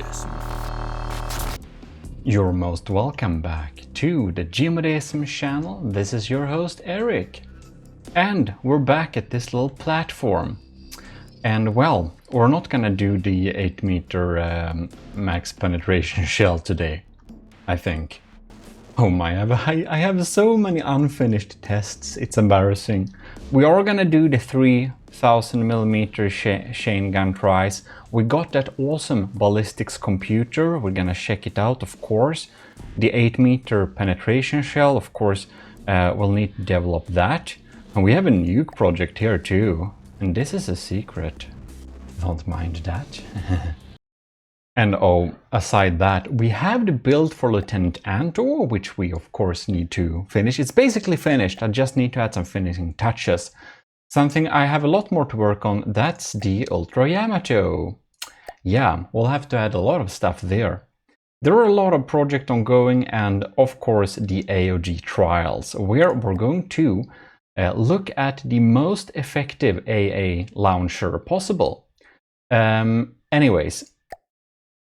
GMODISM. You're most welcome back to the GMODISM channel. This is your host Eric. And we're back at this little platform. And well, we're not gonna do the 8-meter max penetration shell today, I think. Oh my, I have so many unfinished tests, it's embarrassing. We are gonna do the 3000mm chain gun tries. We got that awesome ballistics computer, we're gonna check it out, of course. The 8-meter penetration shell, of course, we'll need to develop that. And we have a nuke project here too, and this is a secret. Don't mind that. And oh, aside that, we have the build for Lieutenant Antor, which we of course need to finish. It's basically finished, I just need to add some finishing touches. Something I have a lot more to work on, that's the Ultra Yamato. Yeah, we'll have to add a lot of stuff there. There are a lot of projects ongoing, and of course the AOG trials, where we're going to look at the most effective AA launcher possible. Anyways,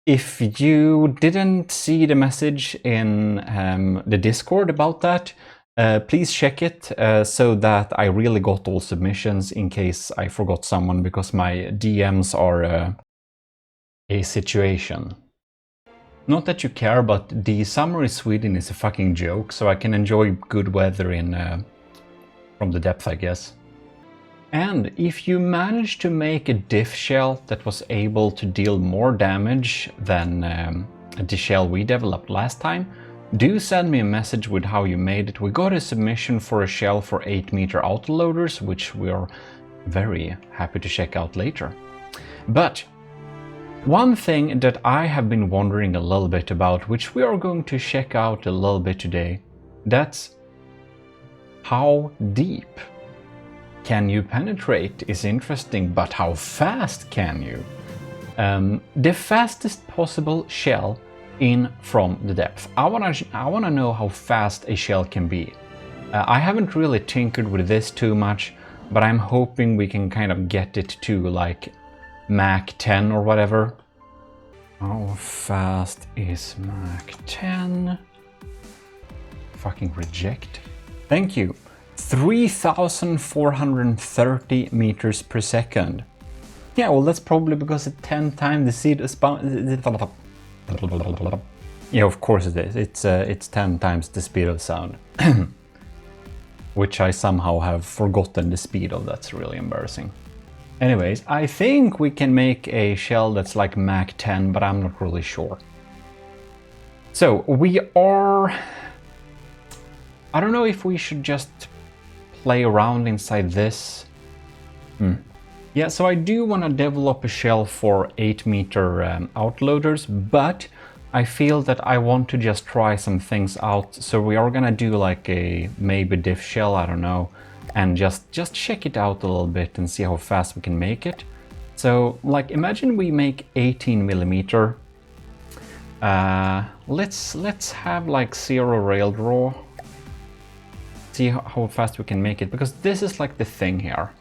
if you didn't see the message in the Discord about that, please check it so that I really got all submissions in case I forgot someone, because my DMs are a situation. Not that you care, but the summer in Sweden is a fucking joke, so I can enjoy good weather in from the depth, I guess. And if you managed to make a diff shell that was able to deal more damage than the shell we developed last time, do send me a message with how you made it. We got a submission for a shell for 8-meter autoloaders, which we are very happy to check out later. But one thing that I have been wondering a little bit about, which we are going to check out a little bit today, that's how deep can you penetrate is interesting, but how fast can you? The fastest possible shell in from the depth. I wanna know how fast a shell can be. I haven't really tinkered with this too much, but I'm hoping we can kind of get it to like Mach 10 or whatever. How fast is Mach 10? Fucking reject. Thank you. 3,430 meters per second. Yeah, well, that's probably because it's 10 times the speed of sound. Yeah, of course it is. It's 10 times the speed of sound. Which I somehow have forgotten the speed of. That's really embarrassing. Anyways, I think we can make a shell that's like Mach 10, but I'm not really sure. So we are... I don't know if we should just play around inside this. Yeah, so I do want to develop a shell for 8-meter outloaders, but I feel that I want to just try some things out. So we are gonna do like a maybe diff shell, I don't know, and just check it out a little bit and see how fast we can make it. So like imagine we make 18mm. Let's have like 0 rail draw. See how fast we can make it, because this is like the thing here.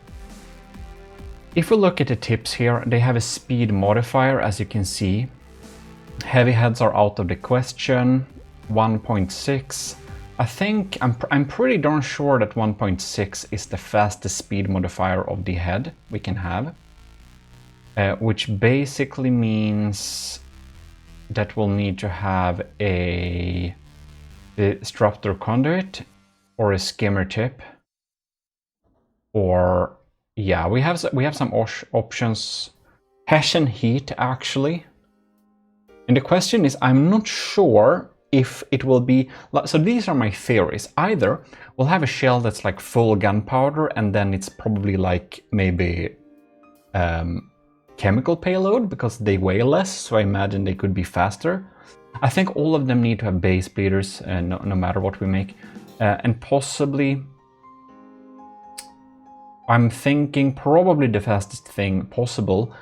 If we look at the tips here, they have a speed modifier, as you can see. Heavy heads are out of the question. 1.6. I think I'm pretty darn sure that 1.6 is the fastest speed modifier of the head we can have, which basically means that we'll need to have a disruptor conduit or a skimmer tip, or yeah, we have some options. Hessian heat actually, and the question is, I'm not sure if it will be. So these are my theories. Either we'll have a shell that's like full gunpowder, and then it's probably like maybe chemical payload because they weigh less. So I imagine they could be faster. I think all of them need to have base bleeders, no matter what we make. And possibly, I'm thinking probably the fastest thing possible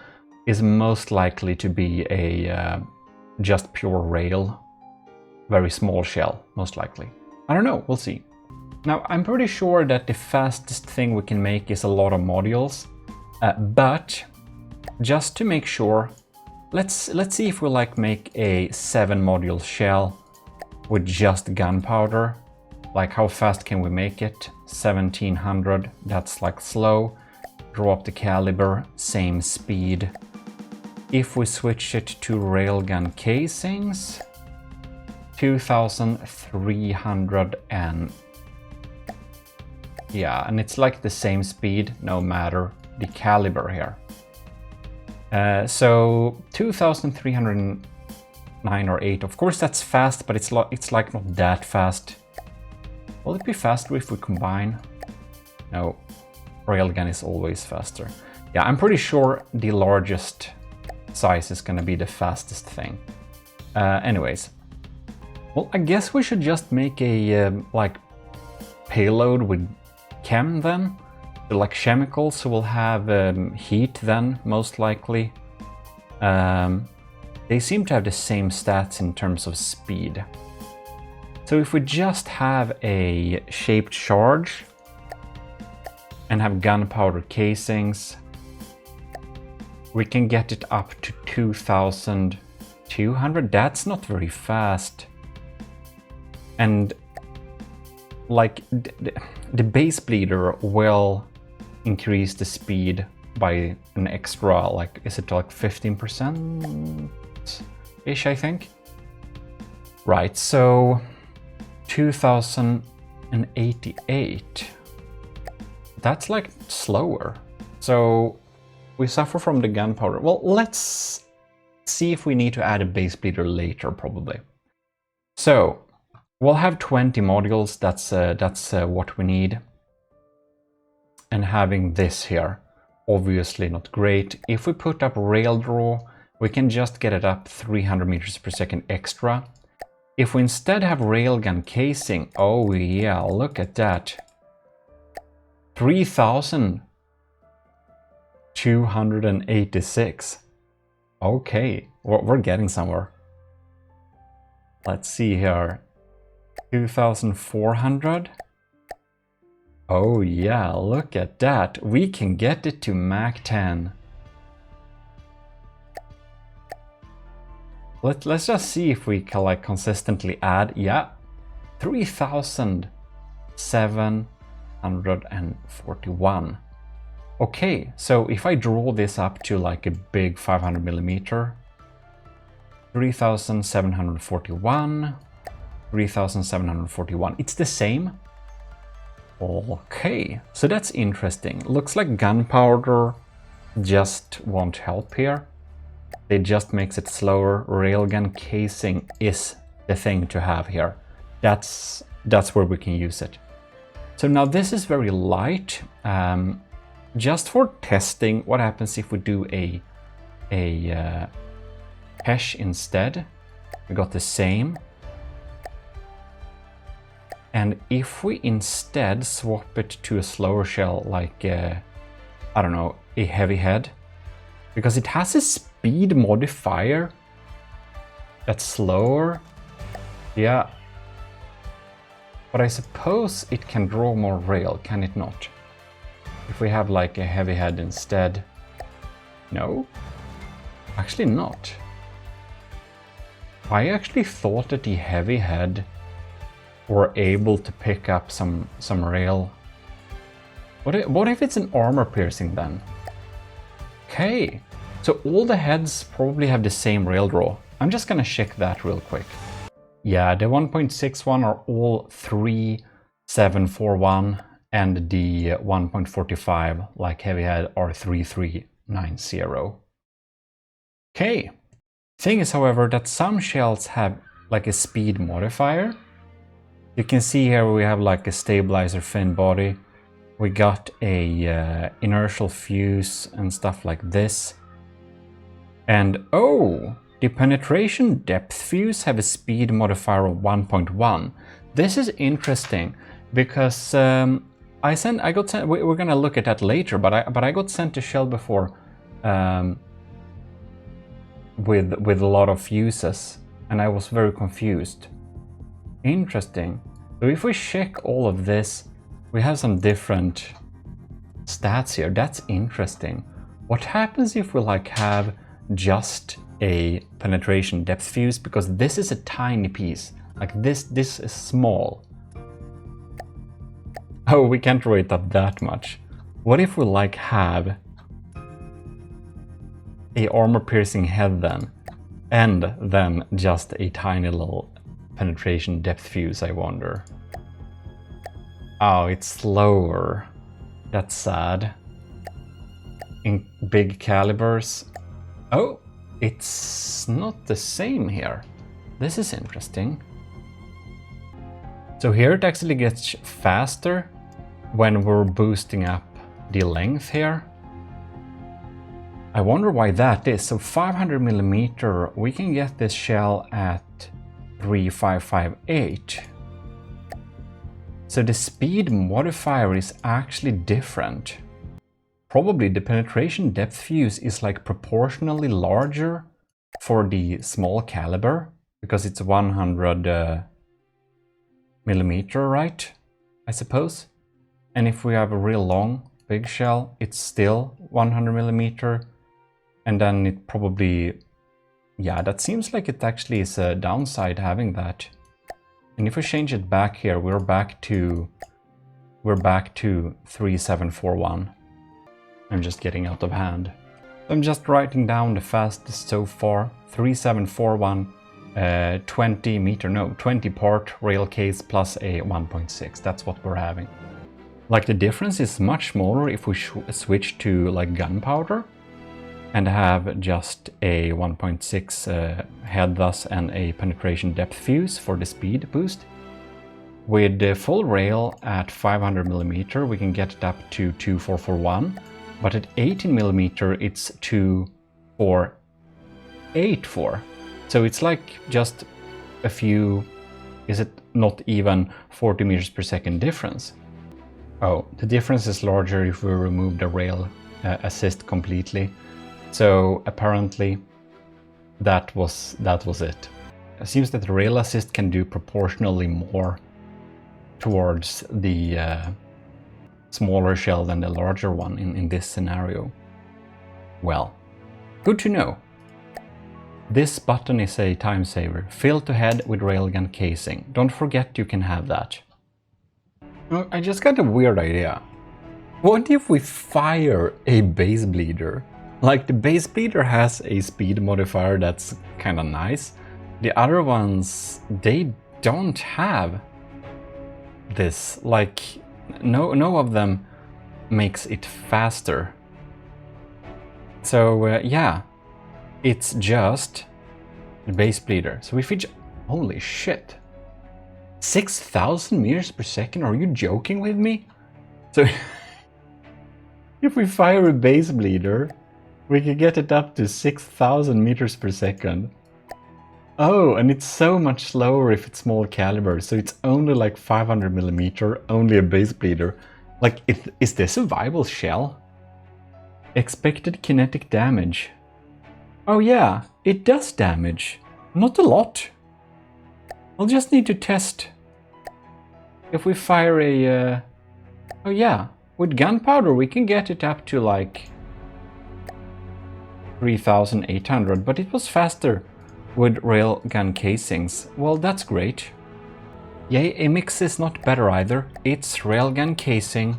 is most likely to be a just pure rail, very small shell, most likely. I don't know, we'll see. Now, I'm pretty sure that the fastest thing we can make is a lot of modules, but just to make sure, let's see if we like make a 7 module shell with just gunpowder. Like how fast can we make it? 1700, that's like slow. Drop the caliber, same speed. If we switch it to railgun casings, 2300 and yeah, and it's like the same speed no matter the caliber here. So 2309 or 8, of course that's fast, but it's like not that fast. Will it be faster if we combine? No, railgun is always faster. Yeah, I'm pretty sure the largest size is gonna be the fastest thing. Anyways, well, I guess we should just make a like payload with chem then, like chemicals, so we'll have heat then, most likely. They seem to have the same stats in terms of speed. So if we just have a shaped charge and have gunpowder casings, we can get it up to 2200. That's not very fast. And like the base bleeder will increase the speed by an extra, like, is it like 15%-ish, I think? Right, so 2088. That's like slower. So we suffer from the gunpowder. Well, let's see if we need to add a base bleeder later, probably. So we'll have 20 modules. That's what we need. And having this here, obviously not great. If we put up rail draw, we can just get it up 300 meters per second extra. If we instead have railgun casing, oh yeah, look at that. 3286. Okay, we're getting somewhere. Let's see here. 2400. Oh yeah, look at that. We can get it to Mach 10. Let's just see if we can like consistently add. Yeah, 3741. Okay, so if I draw this up to like a big 500 millimeter, 3741, 3741, it's the same. Okay, so that's interesting. Looks like gunpowder just won't help here. It just makes it slower. Railgun casing is the thing to have here. That's where we can use it. So now this is very light. Just for testing, what happens if we do a hash instead? We got the same. And if we instead swap it to a slower shell, like, I don't know, a heavy head, because it has a speed modifier that's slower, yeah. But I suppose it can draw more rail, can it not? If we have like a heavy head instead. No? Actually not. I actually thought that the heavy head were able to pick up some rail. What if it's an armor piercing then? Okay, so all the heads probably have the same rail draw. I'm just gonna check that real quick. Yeah, the 1.61 are all 3741 and the 1.45 like heavy head are 3390. Okay. Thing is, however, that some shells have like a speed modifier. You can see here we have like a stabilizer fin body. We got a inertial fuse and stuff like this. And oh, the penetration depth fuse have a speed modifier of 1.1. This is interesting because we're gonna look at that later, but I got sent a shell before with a lot of fuses, and I was very confused. Interesting. So if we check all of this, we have some different stats here. That's interesting. What happens if we like have just a penetration depth fuse, because this is a tiny piece. Like this is small. Oh, we can't roll it up that much. What if we like have a armor-piercing head then, and then just a tiny little penetration depth fuse, I wonder. Oh, it's slower. That's sad. In big calibers. Oh, it's not the same here. This is interesting. So here it actually gets faster when we're boosting up the length here. I wonder why that is. So 500mm, we can get this shell at 3558. So the speed modifier is actually different. Probably the penetration depth fuse is like proportionally larger for the small caliber, because it's 100mm, right? I suppose. And if we have a real long big shell, it's still 100mm. And then it probably, yeah, that seems like it actually is a downside having that. And if we change it back here, we're back to 3741. I'm just getting out of hand. I'm just writing down the fastest so far. 3741, 20 part rail case plus a 1.6. That's what we're having. Like the difference is much smaller if we switch to like gunpowder and have just a 1.6 head thus and a penetration depth fuse for the speed boost. With the full rail at 500mm, we can get it up to 2441, but at 18mm it's 2484. So it's like just a few, is it not even 40 meters per second difference? Oh, the difference is larger if we remove the rail assist completely. So apparently that was it. It seems that the rail assist can do proportionally more towards the smaller shell than the larger one in this scenario. Well, good to know. This button is a time saver. Fill to head with railgun casing. Don't forget you can have that. Oh, I just got a weird idea. What if we fire a base bleeder? Like the base bleeder has a speed modifier that's kind of nice. The other ones, they don't have this. Like no of them makes it faster. So yeah, it's just the base bleeder. So if we holy shit, 6,000 meters per second? Are you joking with me? So if we fire a base bleeder, we can get it up to 6,000 meters per second. Oh, and it's so much slower if it's small caliber, so it's only like 500mm, only a base bleeder. Like, is this a viable shell? Expected kinetic damage. Oh yeah, it does damage. Not a lot. I'll just need to test. If we fire a... oh yeah, with gunpowder we can get it up to like 3,800, but it was faster with railgun casings. Well, that's great. Yay, a mix is not better either. It's railgun casing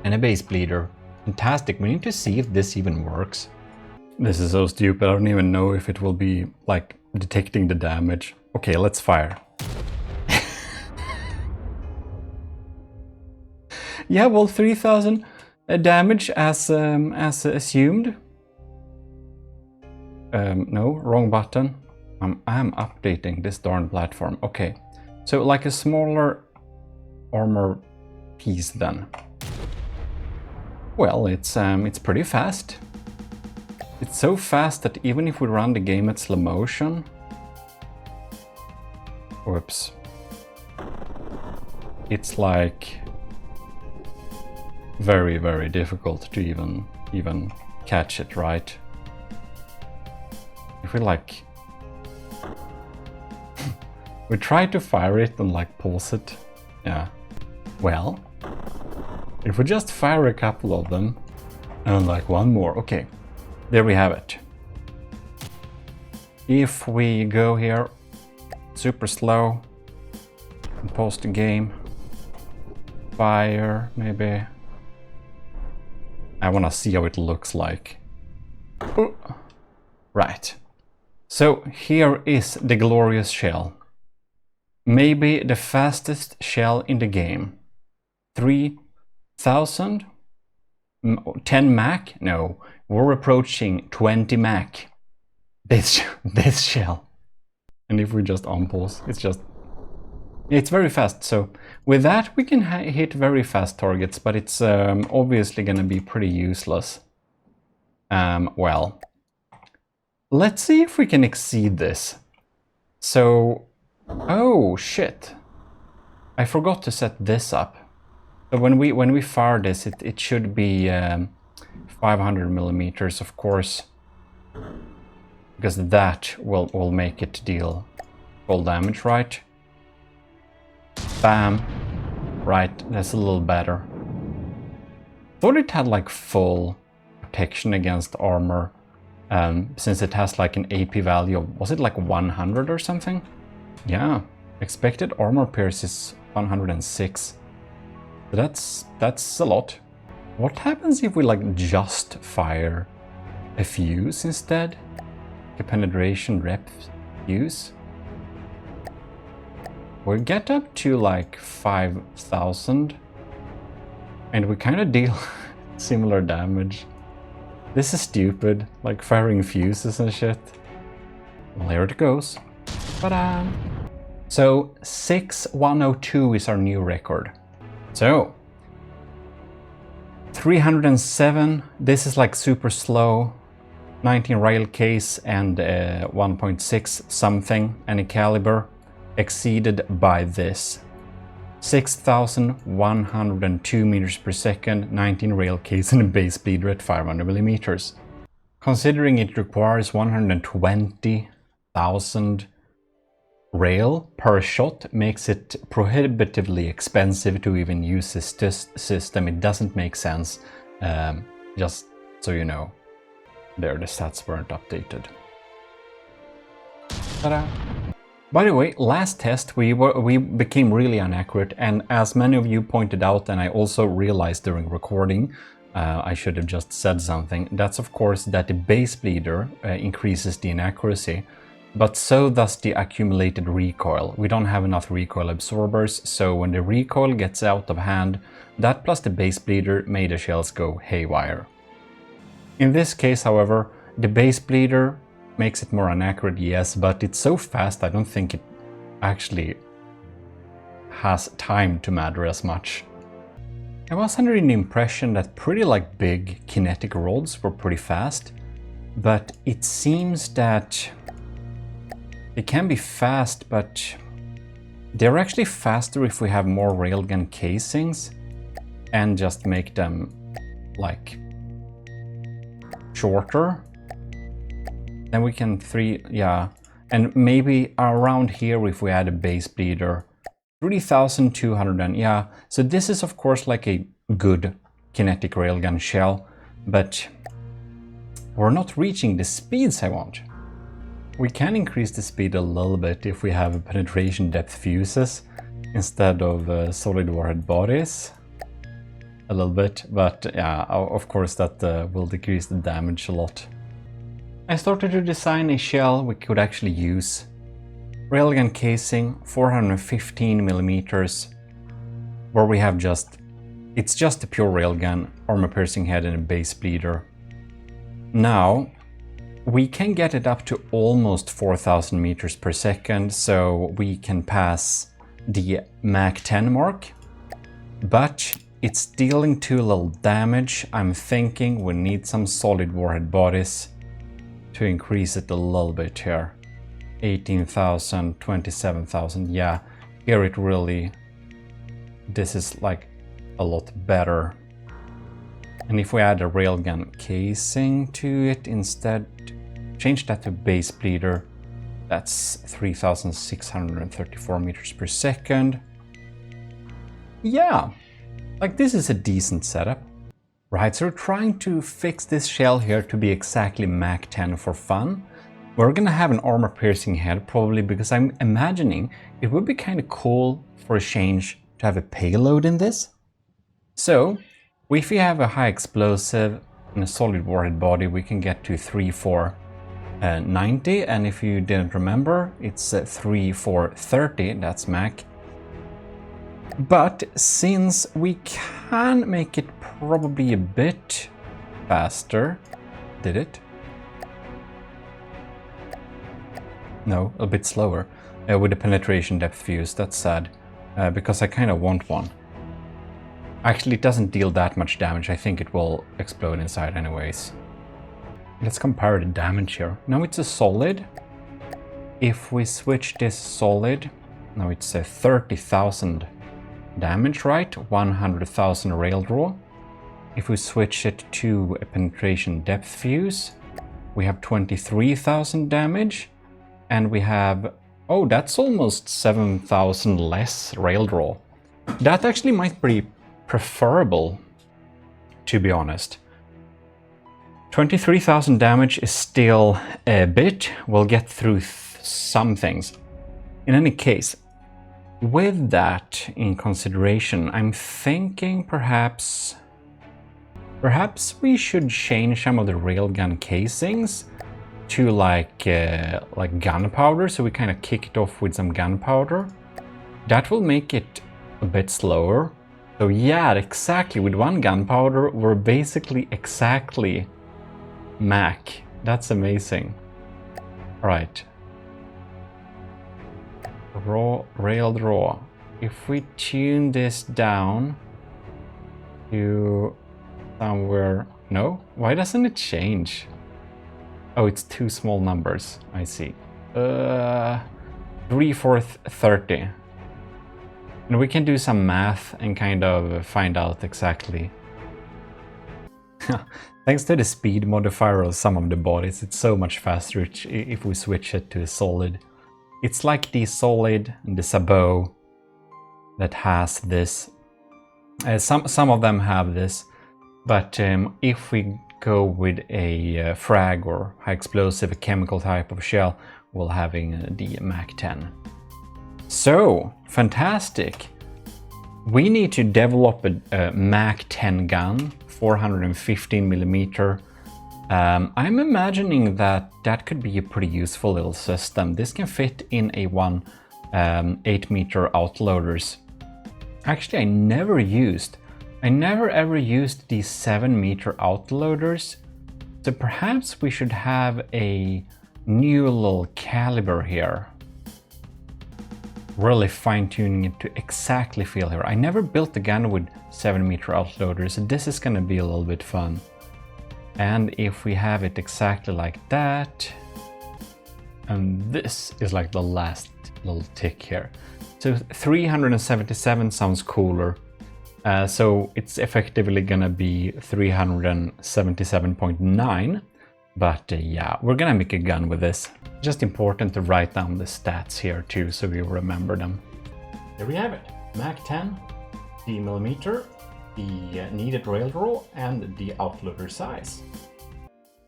and a base bleeder. Fantastic, we need to see if this even works. This is so stupid, I don't even know if it will be like detecting the damage. Okay, let's fire. Yeah, well, 3,000 damage as assumed. No, wrong button. I'm updating this darn platform. Okay, so like a smaller armor piece then. Well, it's pretty fast. It's so fast that even if we run the game at slow motion... Whoops. It's like very, very difficult to even catch it, right? If we like... we try to fire it and like pulse it. Yeah. Well, if we just fire a couple of them and like one more, okay. There we have it. If we go here super slow and pause the game, fire maybe. I want to see how it looks like. Ooh. Right. So here is the glorious shell. Maybe the fastest shell in the game. 3000? 10 Mach? No, we're approaching 20 Mach. This shell. And if we just unpause, it's very fast. So with that we can hit very fast targets, but it's obviously gonna be pretty useless. Well, let's see if we can exceed this. So, oh shit, I forgot to set this up. So when we fire this, it should be 500 millimeters, of course, because that will make it deal full damage, right? Bam. Right, that's a little better. Thought it had like full protection against armor, since it has like an AP value of, was it like 100 or something? Yeah, expected armor pierce is 106. So that's a lot. What happens if we like just fire a fuse instead? A penetration rep fuse? We get up to like 5,000 and we kind of deal similar damage. This is stupid, like firing fuses and shit. Well, here it goes. Ta-da! So 6102 is our new record. So 307, this is like super slow. 19 rail case and 1.6 something any caliber, exceeded by this. 6,102 meters per second, 19 rail case and a base bleeder at 500 millimeters. Considering it requires 120,000 rail per shot, makes it prohibitively expensive to even use this system. It doesn't make sense, just so you know. There, the stats weren't updated. Ta-da! By the way, last test we became really inaccurate, and as many of you pointed out, and I also realized during recording, I should have just said something. That's of course that the base bleeder increases the inaccuracy, but so does the accumulated recoil. We don't have enough recoil absorbers, so when the recoil gets out of hand, that plus the base bleeder made the shells go haywire. In this case, however, the base bleeder makes it more inaccurate, yes, but it's so fast I don't think it actually has time to matter as much. I was under the impression that pretty like big kinetic rods were pretty fast, but it seems that they can be fast, but they're actually faster if we have more railgun casings and just make them like shorter. Then we can and maybe around here if we add a base bleeder, 3,200, and yeah, so this is of course like a good kinetic railgun shell, but we're not reaching the speeds I want. We can increase the speed a little bit if we have penetration depth fuses instead of solid warhead bodies. A little bit, but yeah, of course that will decrease the damage a lot. I started to design a shell we could actually use. Railgun casing, 415 millimeters, where we have it's just a pure railgun, armor piercing head and a base bleeder. Now, we can get it up to almost 4,000 meters per second, so we can pass the Mach 10 mark, but it's dealing too little damage. I'm thinking we need some solid warhead bodies to increase it a little bit here. 18,000, 27,000, yeah, here it really, this is like a lot better. And if we add a railgun casing to it instead, change that to base bleeder, that's 3,634 meters per second. Yeah, like this is a decent setup. Right, so we're trying to fix this shell here to be exactly Mach 10 for fun. We're gonna have an armor-piercing head probably because I'm imagining it would be kind of cool for a change to have a payload in this. So, if we have a high explosive and a solid warhead body, we can get to 3,490, and if you didn't remember, it's 3,430, that's Mach. But since we can make it probably a bit faster, did it? No, a bit slower with the penetration depth fuse. That's sad because I kind of want one. Actually, it doesn't deal that much damage. I think it will explode inside anyways. Let's compare the damage here. Now it's a solid. If we switch this solid, now it's a 30,000 damage, right? 100,000 rail draw. If we switch it to a penetration depth fuse, we have 23,000 damage. And we have, oh, that's almost 7,000 less rail draw. That actually might be preferable, to be honest. 23,000 damage is still a bit. We'll get through some things. In any case, with that in consideration, I'm thinking perhaps we should change some of the railgun casings to like gunpowder, so we kind of kick it off with some gunpowder. That will make it a bit slower. So yeah, exactly, with one gunpowder we're basically exactly Mach. That's amazing. Alright. Rail draw. If we tune this down to somewhere... No? Why doesn't it change? Oh, it's two small numbers. I see. 3,430. And we can do some math and kind of find out exactly. Thanks to the speed modifier of some of the bodies, it's so much faster if we switch it to a solid. It's like the solid and the sabot that has this. Some of them have this, but if we go with a frag or high explosive chemical type of shell, we'll having the Mach 10. So fantastic! We need to develop a Mach 10 gun, 415 millimeter. I'm imagining that could be a pretty useful little system. This can fit in a 8 meter outloaders. Actually, I never ever used these 7 meter outloaders, so perhaps we should have a new little caliber here. Really fine-tuning it to exactly feel here. I never built a gun with 7 meter outloaders, so this is gonna be a little bit fun. And if we have it exactly like that, and this is like the last little tick here. So 377 sounds cooler. So it's effectively gonna be 377.9, but yeah, we're gonna make a gun with this. Just important to write down the stats here too, so we remember them. There we have it, Mach 10, the millimeter, the needed rail draw, and the outloader size.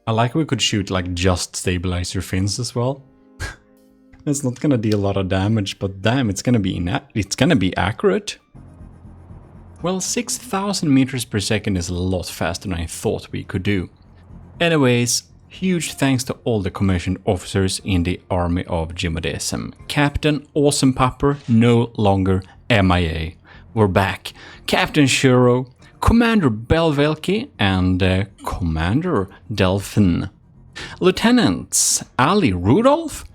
I like we could shoot like just stabilizer fins as well. It's not gonna deal a lot of damage, but damn, it's gonna be accurate. Well, 6,000 meters per second is a lot faster than I thought we could do. Anyways, huge thanks to all the commissioned officers in the army of GMODISM. Captain Awesome Pupper no longer MIA. We're back. Captain Shuro, Commander Belvelki, and Commander Delphin. Lieutenants Ali Rudolph,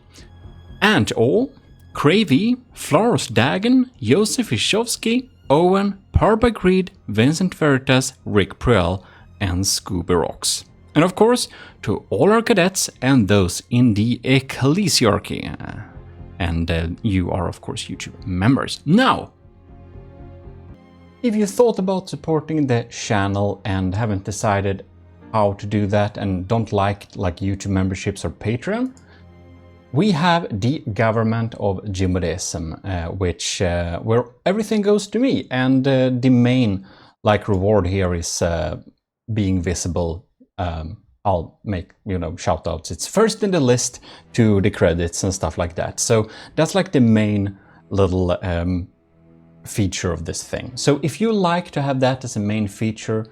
Ant All, Cravey, Floros Dagan, Josef Ishovsky, Owen, Parbagreed, Vincent Veritas, Rick Prell, and Scooby Rocks. And of course, to all our cadets and those in the ECCLESIARCHY. And you are, of course, YouTube members. Now, if you thought about supporting the channel and haven't decided how to do that and don't like YouTube memberships or Patreon, we have the government of GMODISM, which where everything goes to me, and the main reward here is being visible I'll make, shout outs. It's first in the list to the credits and stuff like that. So that's like the main little feature of this thing. So if you like to have that as a main feature,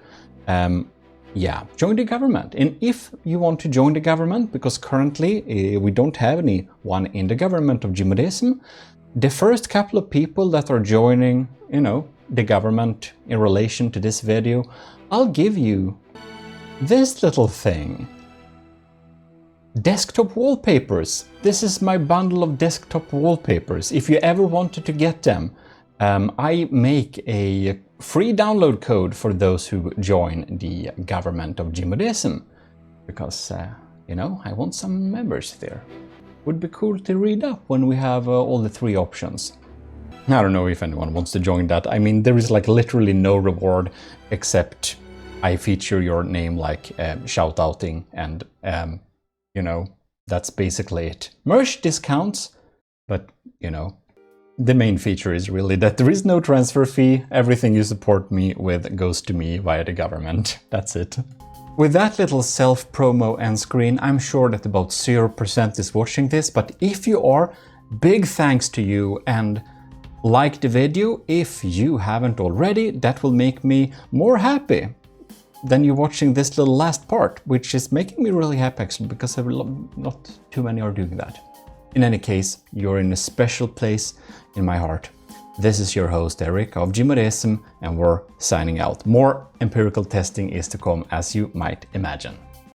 yeah, join the government. And if you want to join the government, because currently we don't have anyone in the government of GMODISM, the first couple of people that are joining, the government in relation to this video, I'll give you this little thing. Desktop wallpapers. This is my bundle of desktop wallpapers. If you ever wanted to get them, I make a free download code for those who join the government of GMODISM. Because, I want some members there. Would be cool to read up when we have all the 3 options. I don't know if anyone wants to join that. I mean, there is like literally no reward except I feature your name like shout-outing and, that's basically it. Merch discounts, but, the main feature is really that there is no transfer fee. Everything you support me with goes to me via the government. That's it. With that little self-promo end screen, I'm sure that about 0% is watching this, but if you are, big thanks to you, and like the video if you haven't already. That will make me more happy than you watching this little last part, which is making me really happy actually, because not too many are doing that. In any case, you're in a special place in my heart. This is your host Eric of GMODISM, and we're signing out. More empirical testing is to come, as you might imagine.